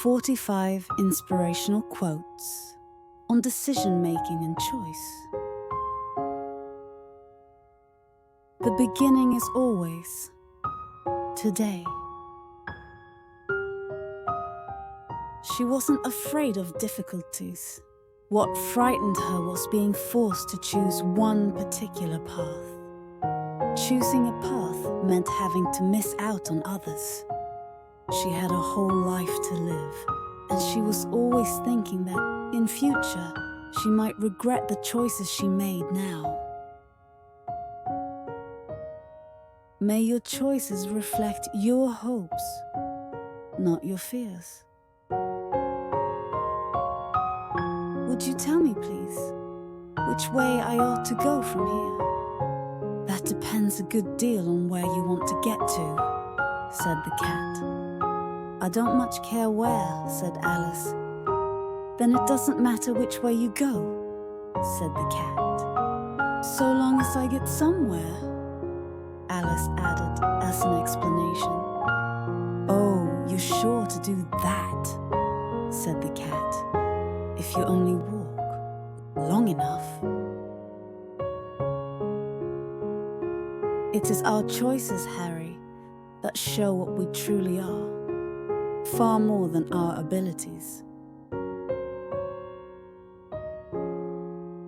45 inspirational quotes on decision-making and choice. The beginning is always today. She wasn't afraid of difficulties. What frightened her was being forced to choose one particular path. Choosing a path meant having to miss out on others. She had a whole life to live, and she was always thinking that, in future, she might regret the choices she made now. May your choices reflect your hopes, not your fears. Would you tell me, please, which way I ought to go from here? That depends a good deal on where you want to get to, said the cat. I don't much care where, said Alice. Then it doesn't matter which way you go, said the cat. So long as I get somewhere, Alice added as an explanation. Oh, you're sure to do that, said the cat, if you only walk long enough. It is our choices, Harry, that show what we truly are, far more than our abilities.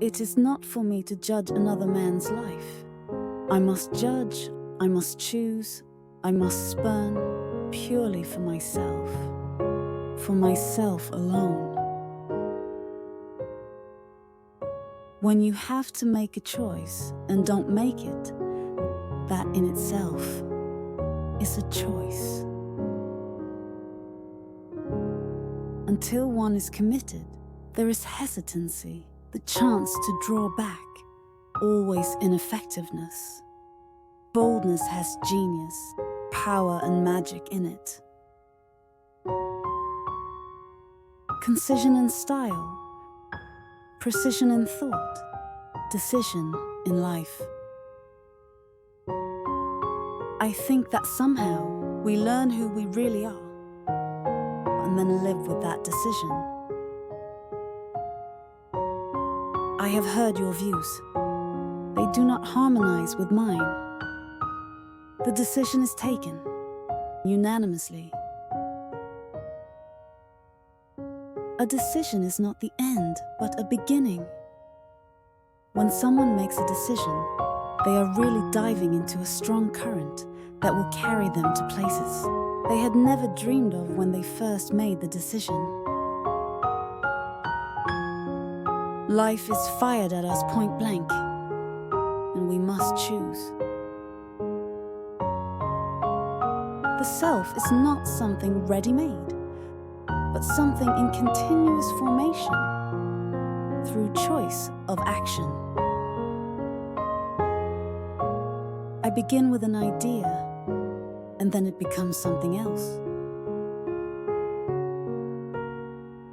It is not for me to judge another man's life. I must judge, I must choose, I must spurn purely for myself alone. When you have to make a choice and don't make it, that in itself is a choice. Until one is committed, there is hesitancy, the chance to draw back, always ineffectiveness. Boldness has genius, power and magic in it. Concision in style, precision in thought, decision in life. I think that somehow we learn who we really are, and then live with that decision. I have heard your views. They do not harmonize with mine. The decision is taken, unanimously. A decision is not the end, but a beginning. When someone makes a decision, they are really diving into a strong current that will carry them to places they had never dreamed of when they first made the decision. Life is fired at us point blank, and we must choose. The self is not something ready-made, but something in continuous formation through choice of action. I begin with an idea, and then it becomes something else.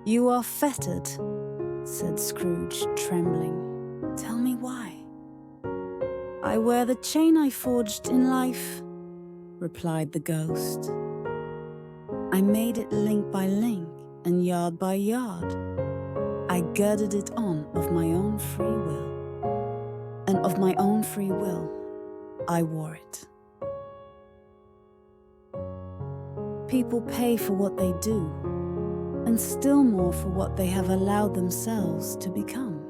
You are fettered, said Scrooge, trembling. Tell me why. I wear the chain I forged in life, replied the ghost. I made it link by link and yard by yard. I girded it on of my own free will, and of my own free will I wore it. People pay for what they do, and still more for what they have allowed themselves to become.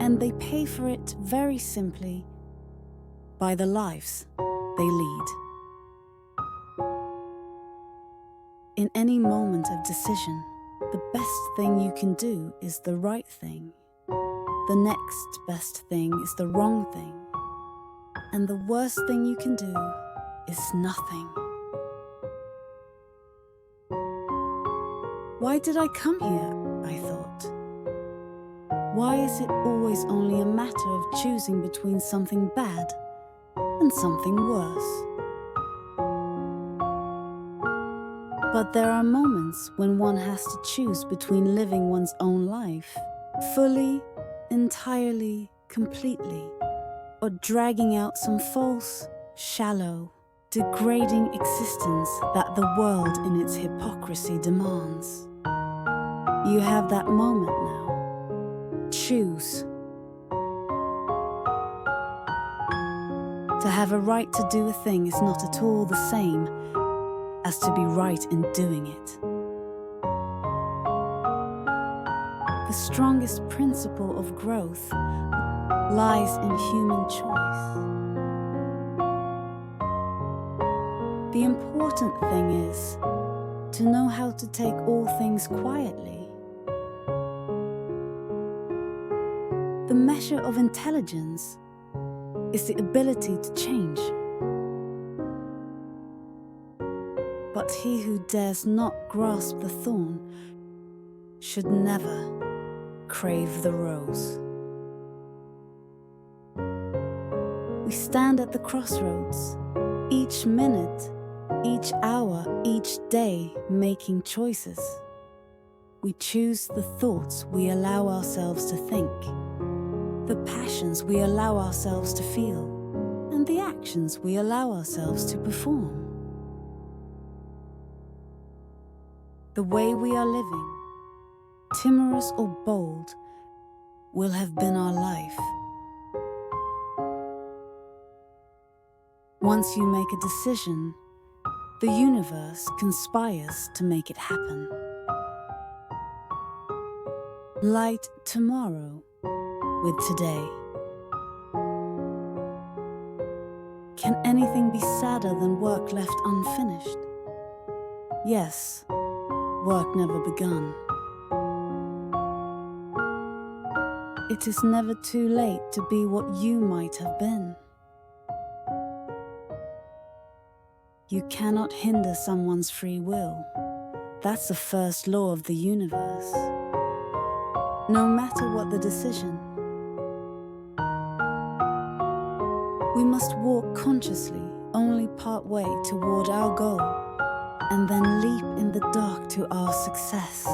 And they pay for it very simply by the lives they lead. In any moment of decision, the best thing you can do is the right thing. The next best thing is the wrong thing. And the worst thing you can do is nothing. Why did I come here? I thought. Why is it always only a matter of choosing between something bad and something worse? But there are moments when one has to choose between living one's own life, fully, entirely, completely, or dragging out some false, shallow, degrading existence that the world in its hypocrisy demands. You have that moment now. Choose. To have a right to do a thing is not at all the same as to be right in doing it. The strongest principle of growth lies in human choice. The important thing is to know how to take all things quietly. The measure of intelligence is the ability to change. But he who dares not grasp the thorn should never crave the rose. We stand at the crossroads, each minute, each hour, each day, making choices. We choose the thoughts we allow ourselves to think, the passions we allow ourselves to feel, and the actions we allow ourselves to perform. The way we are living, timorous or bold, will have been our life. Once you make a decision, the universe conspires to make it happen. Light tomorrow with today. Can anything be sadder than work left unfinished? Yes, work never begun. It is never too late to be what you might have been. You cannot hinder someone's free will. That's the first law of the universe. No matter what the decision, we must walk consciously only part way toward our goal, and then leap in the dark to our success.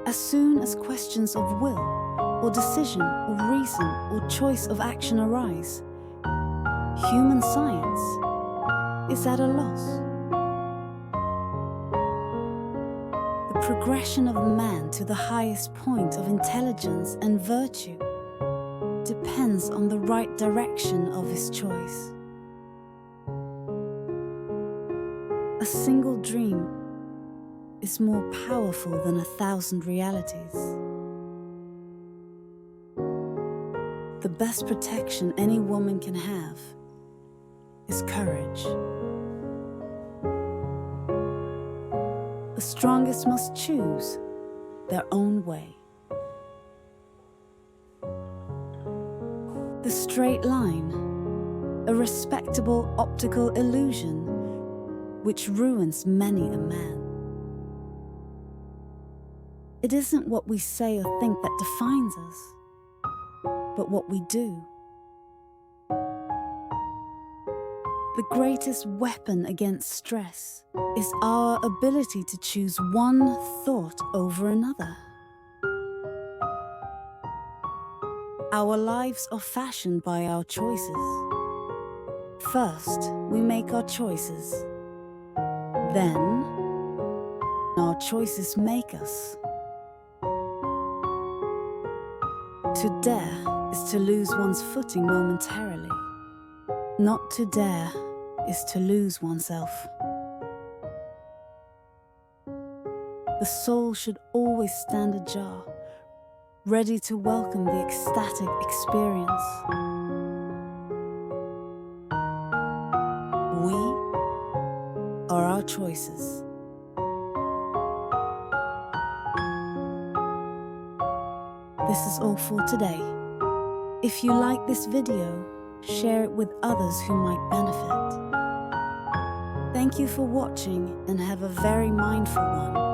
As soon as questions of will, or decision, or reason, or choice of action arise, human science is at a loss. The progression of man to the highest point of intelligence and virtue depends on the right direction of his choice. A single dream is more powerful than 1,000 realities. The best protection any woman can have is courage. The strongest must choose their own way. The straight line, a respectable optical illusion which ruins many a man. It isn't what we say or think that defines us, but what we do. The greatest weapon against stress is our ability to choose one thought over another. Our lives are fashioned by our choices. First, we make our choices. Then, our choices make us. To dare is to lose one's footing momentarily. Not to dare is to lose oneself. The soul should always stand ajar, ready to welcome the ecstatic experience. We are our choices. This is all for today. If you like this video, share it with others who might benefit. Thank you for watching and have a very mindful one.